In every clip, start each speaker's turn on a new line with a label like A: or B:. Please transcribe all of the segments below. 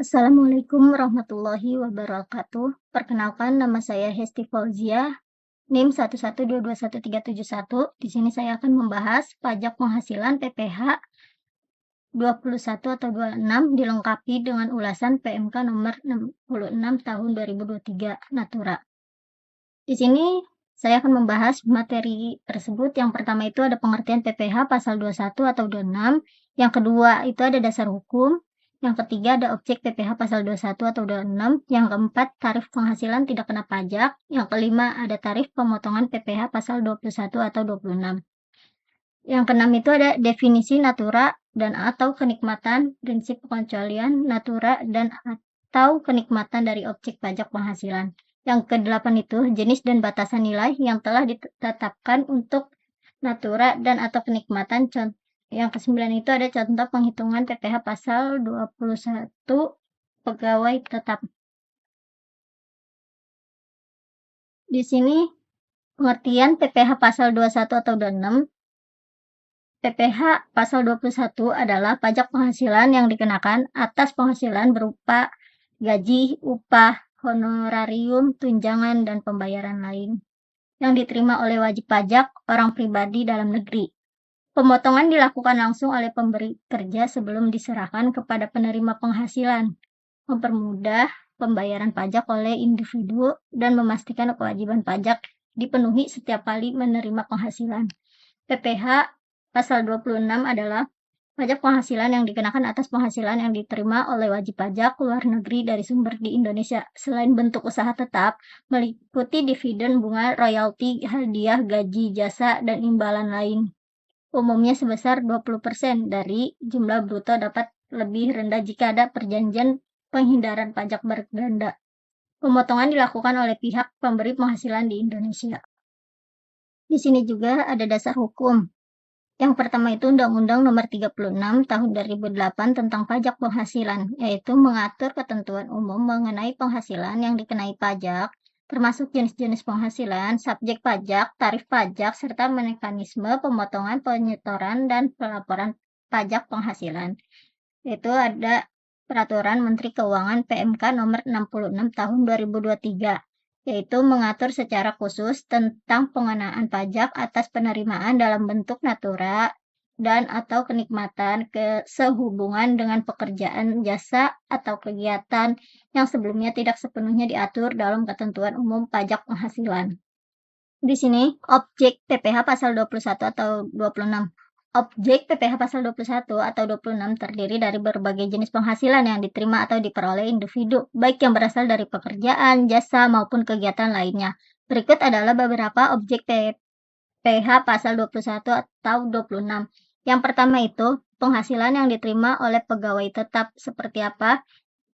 A: Assalamualaikum warahmatullahi wabarakatuh. Perkenalkan, nama saya Hesti Fauzia, NIM 1122131. Di sini saya akan membahas pajak penghasilan PPh 21 atau 26 dilengkapi dengan ulasan PMK nomor 66 tahun 2023 Natura. Di sini saya akan membahas materi tersebut. Yang pertama itu ada pengertian PPh pasal 21 atau 26. Yang kedua itu ada dasar hukum. Yang ketiga ada objek PPh pasal 21 atau 26. Yang keempat tarif penghasilan tidak kena pajak. Yang kelima ada tarif pemotongan PPh pasal 21 atau 26. Yang keenam itu ada definisi natura dan atau kenikmatan, prinsip pengecualian natura dan atau kenikmatan dari objek pajak penghasilan. Yang kedelapan itu jenis dan batasan nilai yang telah ditetapkan untuk natura dan atau kenikmatan. Yang kesembilan itu ada contoh penghitungan PPh pasal 21 pegawai tetap. Di sini pengertian PPh pasal 21 atau 26. PPh pasal 21 adalah pajak penghasilan yang dikenakan atas penghasilan berupa gaji, upah, honorarium, tunjangan, dan pembayaran lain yang diterima oleh wajib pajak orang pribadi dalam negeri. Pemotongan dilakukan langsung oleh pemberi kerja sebelum diserahkan kepada penerima penghasilan, mempermudah pembayaran pajak oleh individu dan memastikan kewajiban pajak dipenuhi setiap kali menerima penghasilan. PPh pasal 26 adalah pajak penghasilan yang dikenakan atas penghasilan yang diterima oleh wajib pajak luar negeri dari sumber di Indonesia selain bentuk usaha tetap, meliputi dividen, bunga, royalti, hadiah, gaji, jasa, dan imbalan lain. Umumnya sebesar 20% dari jumlah bruto, dapat lebih rendah jika ada perjanjian penghindaran pajak berganda. Pemotongan dilakukan oleh pihak pemberi penghasilan di Indonesia. Di sini juga ada dasar hukum. Yang pertama itu Undang-Undang Nomor 36 Tahun 2008 tentang Pajak Penghasilan, yaitu mengatur ketentuan umum mengenai penghasilan yang dikenai pajak, termasuk jenis-jenis penghasilan, subjek pajak, tarif pajak, serta mekanisme pemotongan, penyetoran, dan pelaporan pajak penghasilan. Itu ada Peraturan Menteri Keuangan PMK Nomor 66 Tahun 2023, yaitu mengatur secara khusus tentang pengenaan pajak atas penerimaan dalam bentuk natura dan atau kenikmatan sehubungan dengan pekerjaan, jasa, atau kegiatan yang sebelumnya tidak sepenuhnya diatur dalam ketentuan umum pajak penghasilan. Di sini objek PPh pasal 21 atau 26. Objek PPh pasal 21 atau 26 terdiri dari berbagai jenis penghasilan yang diterima atau diperoleh individu, baik yang berasal dari pekerjaan, jasa, maupun kegiatan lainnya. Berikut adalah beberapa objek PPh pasal 21 atau 26. Yang pertama itu penghasilan yang diterima oleh pegawai tetap. Seperti apa?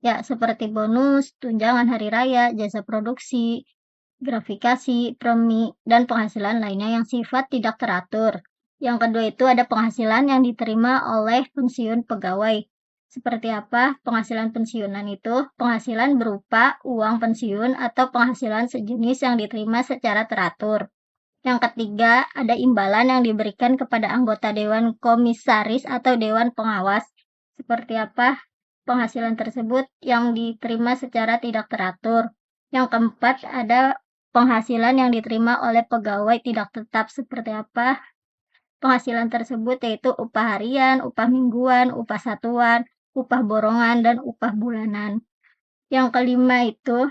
A: Ya, seperti bonus, tunjangan hari raya, jasa produksi, gratifikasi, premi, dan penghasilan lainnya yang sifat tidak teratur. Yang kedua itu ada penghasilan yang diterima oleh pensiun pegawai. Seperti apa penghasilan pensiunan itu? Penghasilan berupa uang pensiun atau penghasilan sejenis yang diterima secara teratur. Yang ketiga, ada imbalan yang diberikan kepada anggota Dewan Komisaris atau Dewan Pengawas. Seperti apa penghasilan tersebut yang diterima secara tidak teratur. Yang keempat, ada penghasilan yang diterima oleh pegawai tidak tetap. Seperti apa penghasilan tersebut? Yaitu upah harian, upah mingguan, upah satuan, upah borongan, dan upah bulanan. Yang kelima itu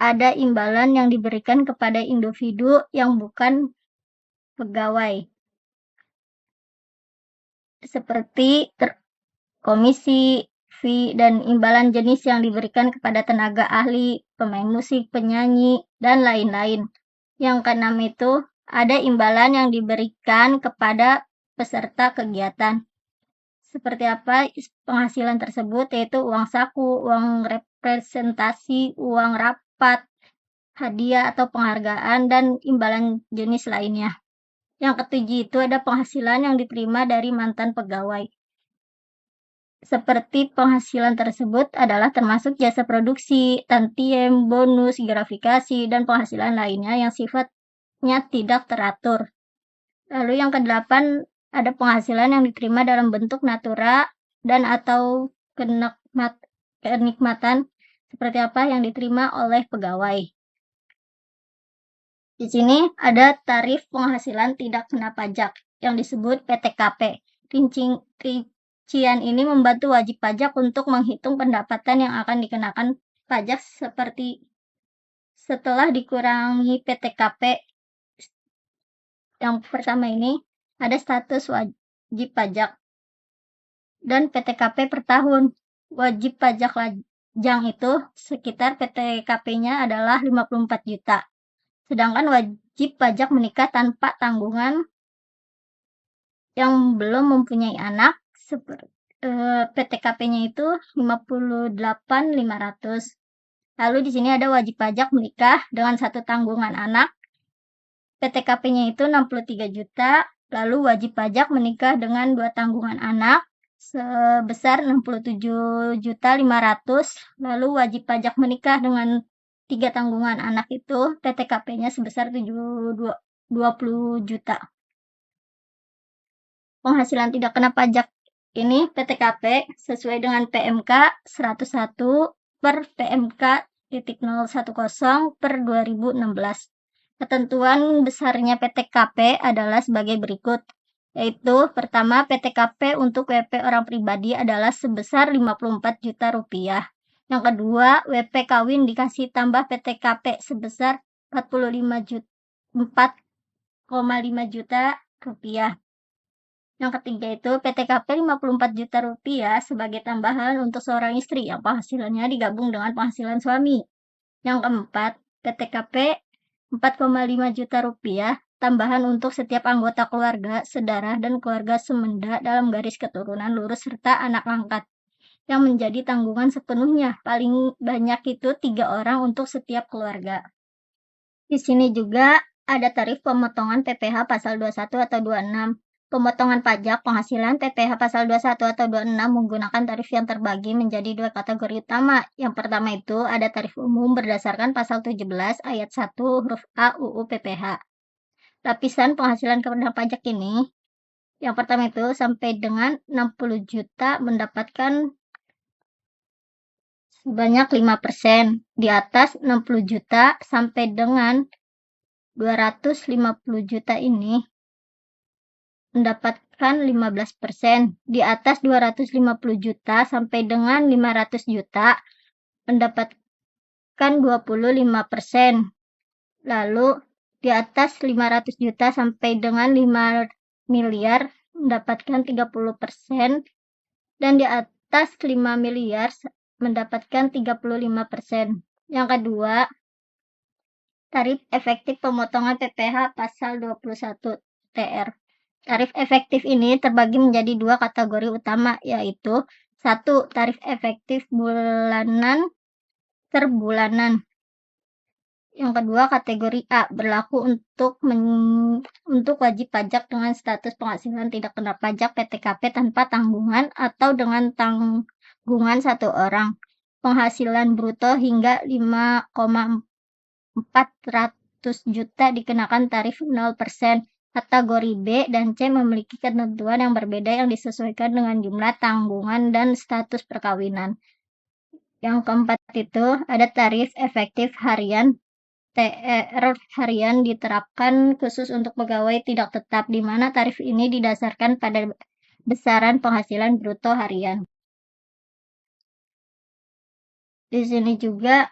A: ada imbalan yang diberikan kepada individu yang bukan pegawai, seperti komisi, fee, dan imbalan jenis yang diberikan kepada tenaga ahli, pemain musik, penyanyi, dan lain-lain. Yang keenam itu ada imbalan yang diberikan kepada peserta kegiatan. Seperti apa penghasilan tersebut? Yaitu uang saku, uang representasi, uang rapat, hadiah atau penghargaan, dan imbalan jenis lainnya. Yang ketujuh itu ada penghasilan yang diterima dari mantan pegawai. Seperti penghasilan tersebut adalah termasuk jasa produksi, tantiem, bonus, gratifikasi, dan penghasilan lainnya yang sifatnya tidak teratur. Lalu yang kedelapan ada penghasilan yang diterima dalam bentuk natura dan atau kenikmatan seperti apa yang diterima oleh pegawai. Di sini ada tarif penghasilan tidak kena pajak yang disebut PTKP. Rincian ini membantu wajib pajak untuk menghitung pendapatan yang akan dikenakan pajak seperti setelah dikurangi PTKP. Yang pertama ini ada status wajib pajak dan PTKP per tahun. Wajib pajak lajang itu sekitar PTKP-nya adalah 54 juta. Sedangkan wajib pajak menikah tanpa tanggungan yang belum mempunyai anak PTKP-nya itu 58.500. Lalu di sini ada wajib pajak menikah dengan satu tanggungan anak. PTKP-nya itu 63 juta. Lalu wajib pajak menikah dengan 2 tanggungan anak sebesar 67.500. Lalu wajib pajak menikah dengan 3 tanggungan anak itu PTKP-nya sebesar 20 juta. Penghasilan tidak kena pajak ini PTKP sesuai dengan PMK 101 per PMK 010 per 2016. Ketentuan besarnya PTKP adalah sebagai berikut, yaitu pertama PTKP untuk WP orang pribadi adalah sebesar 54 juta rupiah. Yang kedua, WP kawin dikasih tambah PTKP sebesar 4,5 juta rupiah. Yang ketiga itu PTKP 54 juta rupiah sebagai tambahan untuk seorang istri yang penghasilannya digabung dengan penghasilan suami. Yang keempat, PTKP 4,5 juta rupiah tambahan untuk setiap anggota keluarga, sedarah, dan keluarga semenda dalam garis keturunan lurus serta anak angkat yang menjadi tanggungan sepenuhnya. Paling banyak itu 3 orang untuk setiap keluarga. Di sini juga ada tarif pemotongan PPh pasal 21 atau 26. Pemotongan pajak penghasilan PPh pasal 21 atau 26 menggunakan tarif yang terbagi menjadi 2 kategori utama. Yang pertama itu ada tarif umum berdasarkan pasal 17 ayat 1 huruf A UU PPh. Lapisan penghasilan kena pajak ini, yang pertama itu sampai dengan 60 juta mendapatkan sebanyak 5%. Di atas 60 juta sampai dengan 250 juta ini mendapatkan 15%. Di atas 250 juta sampai dengan 500 juta mendapatkan 25%. Lalu di atas 500 juta sampai dengan 5 miliar mendapatkan 30%. Dan di atas 5 miliar mendapatkan 35%. Yang kedua, tarif efektif pemotongan PPh pasal 21 TR. Tarif efektif ini terbagi menjadi 2 kategori utama, yaitu 1. Tarif efektif bulanan per bulanan. Yang kedua, kategori A, berlaku untuk wajib pajak dengan status penghasilan tidak kena pajak PTKP tanpa tanggungan atau dengan tanggungan 1 orang. Penghasilan bruto hingga 5,400 juta dikenakan tarif 0%. Kategori B dan C memiliki ketentuan yang berbeda yang disesuaikan dengan jumlah tanggungan dan status perkawinan. Yang keempat itu ada tarif efektif harian. TR harian diterapkan khusus untuk pegawai tidak tetap, di mana tarif ini didasarkan pada besaran penghasilan bruto harian. Di sini juga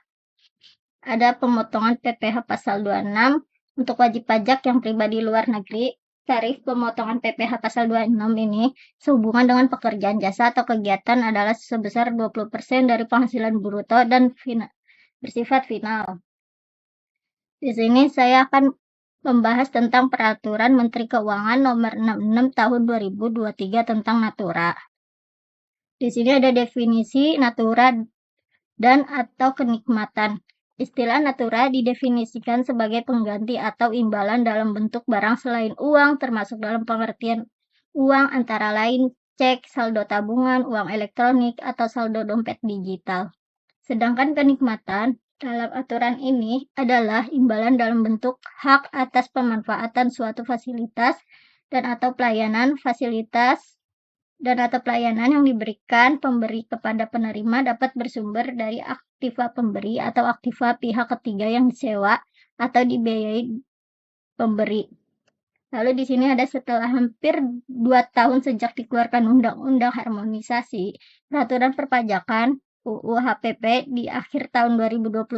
A: ada pemotongan PPh pasal 26 untuk wajib pajak yang pribadi luar negeri. Tarif pemotongan PPh pasal 26 ini sehubungan dengan pekerjaan jasa atau kegiatan adalah sebesar 20% dari penghasilan bruto dan bersifat final. Di sini saya akan membahas tentang Peraturan Menteri Keuangan Nomor 66 Tahun 2023 tentang Natura. Di sini ada definisi natura dan atau kenikmatan. Istilah natura didefinisikan sebagai pengganti atau imbalan dalam bentuk barang selain uang, termasuk dalam pengertian uang antara lain cek, saldo tabungan, uang elektronik, atau saldo dompet digital. Sedangkan kenikmatan dalam aturan ini adalah imbalan dalam bentuk hak atas pemanfaatan suatu fasilitas dan atau pelayanan fasilitas dan atau pelayanan yang diberikan pemberi kepada penerima dapat bersumber dari aktiva pemberi atau aktiva pihak ketiga yang disewa atau dibiayai pemberi. Lalu di sini ada setelah hampir 2 tahun sejak dikeluarkan Undang-Undang Harmonisasi Peraturan Perpajakan UU HPP di akhir tahun 2021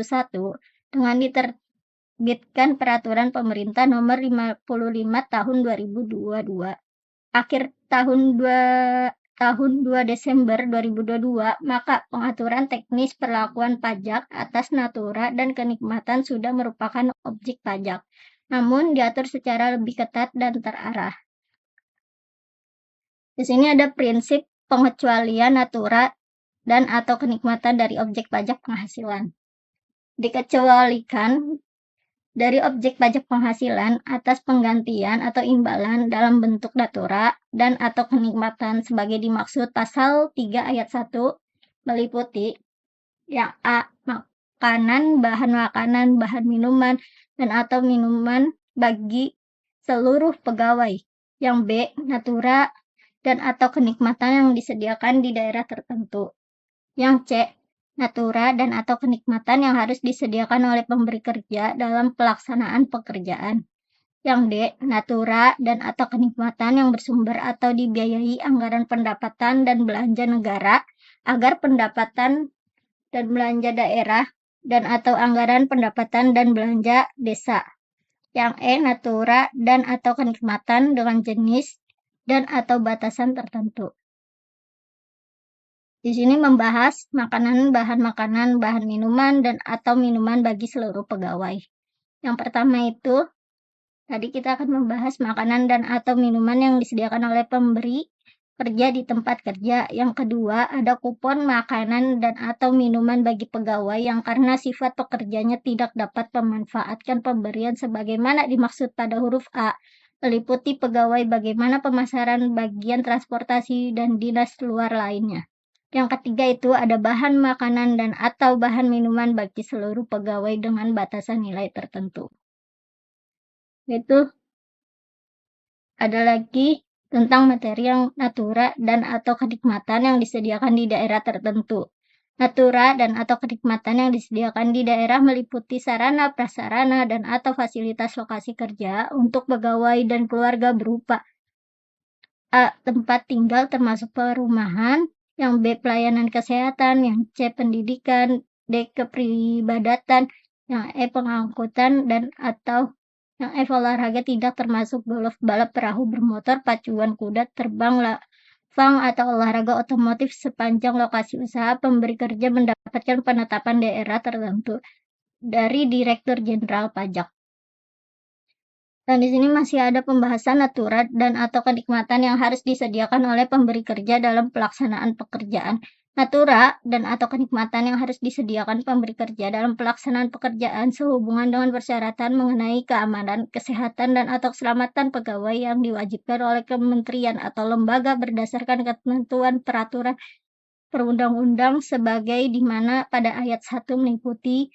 A: dengan diterbitkan Peraturan Pemerintah Nomor 55 Tahun 2022. Akhir tahun 2 Desember 2022, maka pengaturan teknis perlakuan pajak atas natura dan kenikmatan sudah merupakan objek pajak, namun diatur secara lebih ketat dan terarah. Di sini ada prinsip pengecualian natura dan atau kenikmatan dari objek pajak penghasilan. Dikecualikan dari objek pajak penghasilan atas penggantian atau imbalan dalam bentuk natura dan atau kenikmatan sebagai dimaksud pasal 3 ayat 1 meliputi yang A. Makanan, bahan minuman, dan atau minuman bagi seluruh pegawai. Yang B. Natura dan atau kenikmatan yang disediakan di daerah tertentu. Yang C. Natura dan atau kenikmatan yang harus disediakan oleh pemberi kerja dalam pelaksanaan pekerjaan. Yang D. Natura dan atau kenikmatan yang bersumber atau dibiayai anggaran pendapatan dan belanja negara agar pendapatan dan belanja daerah dan atau anggaran pendapatan dan belanja desa. Yang E. Natura dan atau kenikmatan dengan jenis dan atau batasan tertentu. Di sini membahas makanan, bahan minuman, dan atau minuman bagi seluruh pegawai. Yang pertama itu, tadi kita akan membahas makanan dan atau minuman yang disediakan oleh pemberi kerja di tempat kerja. Yang kedua, ada kupon makanan dan atau minuman bagi pegawai yang karena sifat pekerjanya tidak dapat memanfaatkan pemberian sebagaimana dimaksud pada huruf A, meliputi pegawai bagaimana pemasaran, bagian transportasi, dan dinas luar lainnya. Yang ketiga itu ada bahan makanan dan atau bahan minuman bagi seluruh pegawai dengan batasan nilai tertentu. Itu ada lagi tentang materi yang natura dan atau kenikmatan yang disediakan di daerah tertentu. Natura dan atau kenikmatan yang disediakan di daerah meliputi sarana, prasarana, dan atau fasilitas lokasi kerja untuk pegawai dan keluarga berupa A. Tempat tinggal termasuk perumahan, yang B. Pelayanan kesehatan, yang C. Pendidikan, D. Kepribadatan, yang E. Pengangkutan, dan atau yang F. Olahraga tidak termasuk golf, balap perahu bermotor, pacuan kuda, terbang, lapang, atau olahraga otomotif sepanjang lokasi usaha pemberi kerja mendapatkan penetapan daerah tertentu dari Direktur Jenderal Pajak. Dan di sini masih ada pembahasan natura dan atau kenikmatan yang harus disediakan oleh pemberi kerja dalam pelaksanaan pekerjaan. Natura dan atau kenikmatan yang harus disediakan pemberi kerja dalam pelaksanaan pekerjaan sehubungan dengan persyaratan mengenai keamanan, kesehatan, dan atau keselamatan pegawai yang diwajibkan oleh kementerian atau lembaga berdasarkan ketentuan peraturan perundang-undang sebagai di mana pada ayat 1 meliputi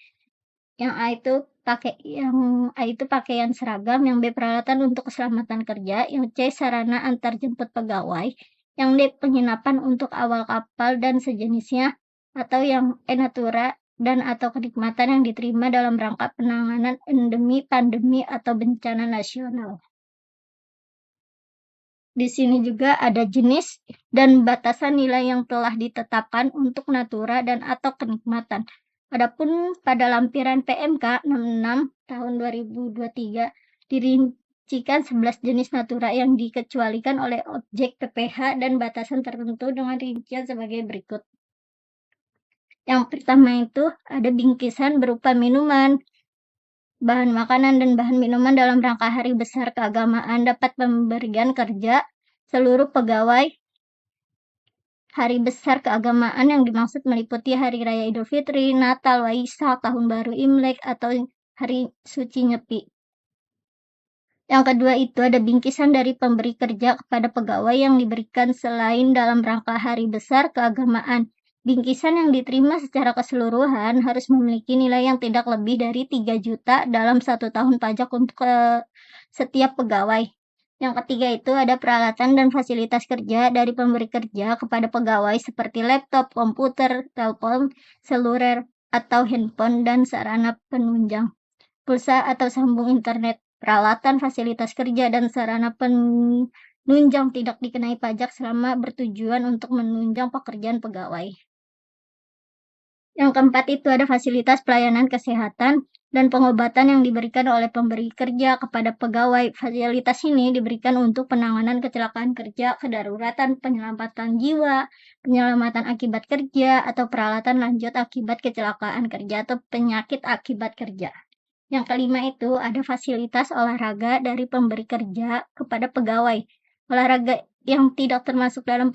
A: yang A itu pakaian seragam, yang B peralatan untuk keselamatan kerja, yang C sarana antar jemput pegawai, yang D penginapan untuk awal kapal dan sejenisnya, atau yang E natura dan atau kenikmatan yang diterima dalam rangka penanganan endemi, pandemi, atau bencana nasional. Di sini juga ada jenis dan batasan nilai yang telah ditetapkan untuk natura dan atau kenikmatan. Adapun pada lampiran PMK 66 tahun 2023 dirincikan 11 jenis natura yang dikecualikan oleh objek PPH dan batasan tertentu dengan rincian sebagai berikut. Yang pertama itu ada bingkisan berupa minuman, bahan makanan dan bahan minuman dalam rangka hari besar keagamaan dapat pemberian kerja seluruh pegawai. Hari besar keagamaan yang dimaksud meliputi Hari Raya Idul Fitri, Natal, Waisak, Tahun Baru Imlek, atau Hari Suci Nyepi. Yang kedua itu ada bingkisan dari pemberi kerja kepada pegawai yang diberikan selain dalam rangka hari besar keagamaan. Bingkisan yang diterima secara keseluruhan harus memiliki nilai yang tidak lebih dari 3 juta dalam 1 tahun pajak untuk setiap pegawai. Yang ketiga itu ada peralatan dan fasilitas kerja dari pemberi kerja kepada pegawai seperti laptop, komputer, telepon seluler, atau handphone dan sarana penunjang, pulsa atau sambung internet. Peralatan, fasilitas kerja, dan sarana penunjang tidak dikenai pajak selama bertujuan untuk menunjang pekerjaan pegawai. Yang keempat itu ada fasilitas pelayanan kesehatan dan pengobatan yang diberikan oleh pemberi kerja kepada pegawai. Fasilitas ini diberikan untuk penanganan kecelakaan kerja, kedaruratan, penyelamatan jiwa, penyelamatan akibat kerja, atau peralatan lanjut akibat kecelakaan kerja atau penyakit akibat kerja. Yang kelima itu ada fasilitas olahraga dari pemberi kerja kepada pegawai. Olahraga yang tidak termasuk dalam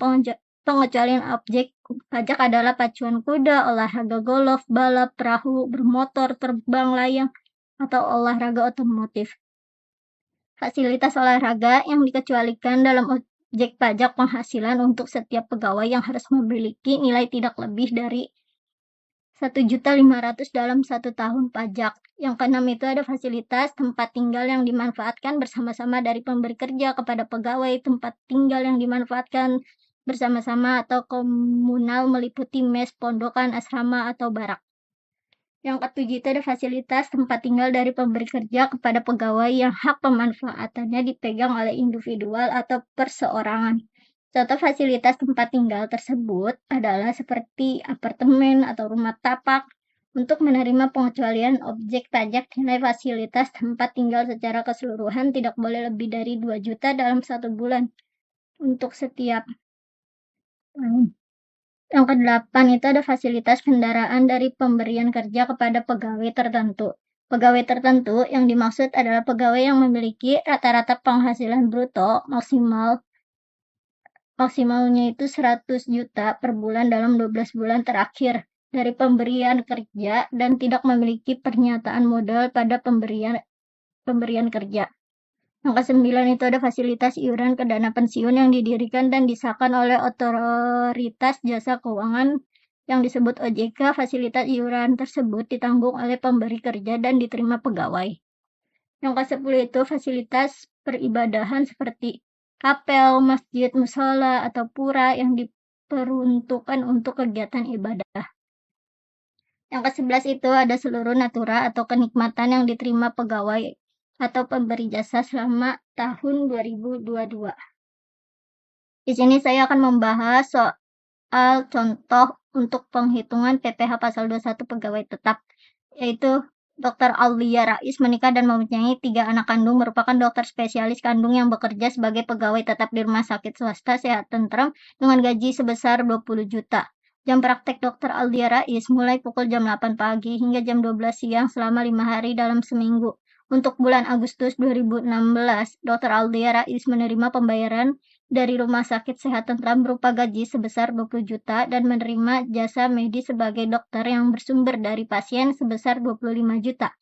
A: pengecualian objek pajak adalah pacuan kuda, olahraga golf, balap, perahu, bermotor, terbang layang, atau olahraga otomotif. Fasilitas olahraga yang dikecualikan dalam objek pajak penghasilan untuk setiap pegawai yang harus memiliki nilai tidak lebih dari 1.500.000 dalam 1 tahun pajak. Yang keenam itu ada fasilitas tempat tinggal yang dimanfaatkan bersama-sama dari pemberi kerja kepada pegawai. Tempat tinggal yang dimanfaatkan bersama-sama atau komunal meliputi mes, pondokan, asrama, atau barak. Yang ketujuh itu ada fasilitas tempat tinggal dari pemberi kerja kepada pegawai yang hak pemanfaatannya dipegang oleh individual atau perseorangan. Contoh fasilitas tempat tinggal tersebut adalah seperti apartemen atau rumah tapak. Untuk menerima pengecualian objek pajak, nilai fasilitas tempat tinggal secara keseluruhan tidak boleh lebih dari 2 juta dalam 1 bulan untuk setiap tahun. Yang kedelapan itu ada fasilitas kendaraan dari pemberian kerja kepada pegawai tertentu. Pegawai tertentu yang dimaksud adalah pegawai yang memiliki rata-rata penghasilan bruto maksimalnya itu 100 juta per bulan dalam 12 bulan terakhir dari pemberian kerja dan tidak memiliki pernyataan modal pada pemberian kerja. Yang kesembilan itu ada fasilitas iuran ke dana pensiun yang didirikan dan disahkan oleh Otoritas Jasa Keuangan yang disebut OJK. Fasilitas iuran tersebut ditanggung oleh pemberi kerja dan diterima pegawai. Yang ke-10 itu fasilitas peribadahan seperti kapel, masjid, musola, atau pura yang diperuntukkan untuk kegiatan ibadah. Yang ke-11 itu ada seluruh natura atau kenikmatan yang diterima pegawai atau pemberi jasa selama tahun 2022. Di sini saya akan membahas soal contoh untuk penghitungan PPh pasal 21 pegawai tetap, yaitu Dr. Aulia Rais menikah dan mempunyai 3 anak kandung, merupakan dokter spesialis kandung yang bekerja sebagai pegawai tetap di rumah sakit swasta Sehat Tentrem dengan gaji sebesar 20 juta. Jam praktek Dr. Aulia Rais mulai pukul jam 8 pagi hingga jam 12 siang selama 5 hari dalam seminggu. Untuk bulan Agustus 2016, Dr. Aulia Rais menerima pembayaran dari Rumah Sakit Sehat Tentrem berupa gaji sebesar 20 juta dan menerima jasa medis sebagai dokter yang bersumber dari pasien sebesar 25 juta.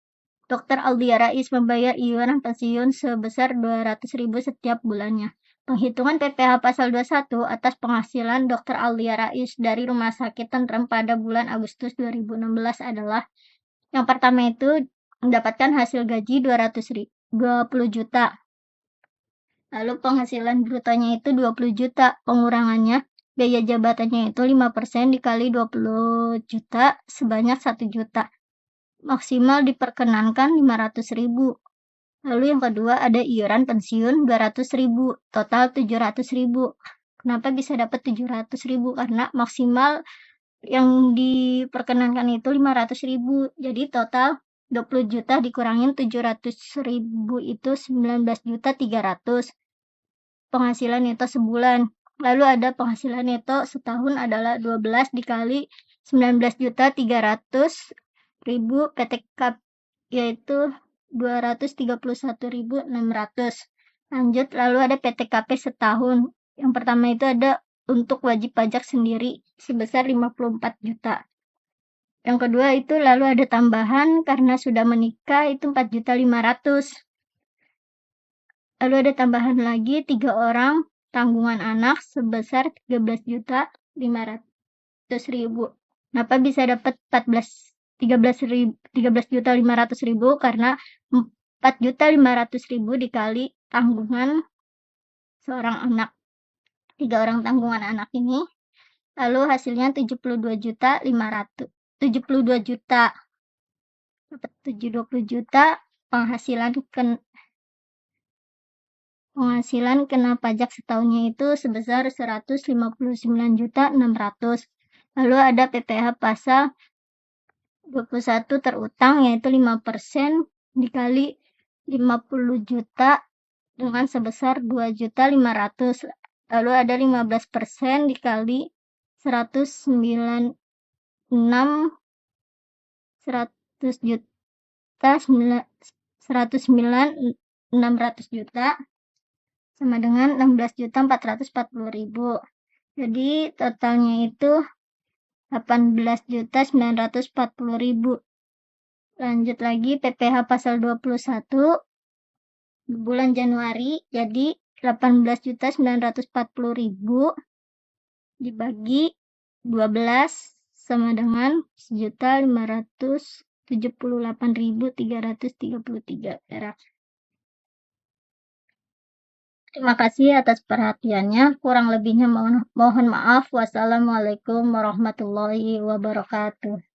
A: Dr. Aulia Rais membayar iuran pensiun sebesar 200.000 setiap bulannya. Penghitungan PPh pasal 21 atas penghasilan Dr. Aulia Rais dari Rumah Sakit Tentrem pada bulan Agustus 2016 adalah: yang pertama itu mendapatkan hasil gaji 20 juta. Lalu penghasilan brutonya itu 20 juta. Pengurangannya biaya jabatannya itu 5% dikali 20 juta sebanyak 1 juta. Maksimal diperkenankan 500.000. Lalu yang kedua ada iuran pensiun 200.000, total 700.000. Kenapa bisa dapat 700.000? Karena maksimal yang diperkenankan itu 500.000. Jadi total 20 juta dikurangin 700.000 itu 19.300.000. Penghasilan neto sebulan. Lalu ada penghasilan neto setahun adalah 12 dikali 19.300.000 PTK, yaitu 231.600. Lanjut, lalu ada PTKP setahun. Yang pertama itu ada untuk wajib pajak sendiri sebesar 54 juta. Yang kedua itu lalu ada tambahan karena sudah menikah itu 4.500.000. Lalu ada tambahan lagi 3 orang tanggungan anak sebesar 13.500.000. Kenapa bisa dapat 13.500.000? Karena 4.500.000 dikali tanggungan seorang anak, 3 orang tanggungan anak ini. Lalu hasilnya 72 juta, dapat 20 juta penghasilan kena pajak setahunnya itu sebesar 159.600. Lalu ada PPh pasal 21 terutang, yaitu 5% dikali 50 juta dengan sebesar 2.500.000. Lalu ada 15% dikali 196 juta sama dengan 16.440.000. Jadi totalnya itu 18.940.000. Lanjut lagi PPh pasal 21 bulan Januari, jadi 18.940.000 dibagi 12 sama dengan 1.578.333 perak. Terima kasih atas perhatiannya. Kurang lebihnya mohon maaf. Wassalamualaikum warahmatullahi wabarakatuh.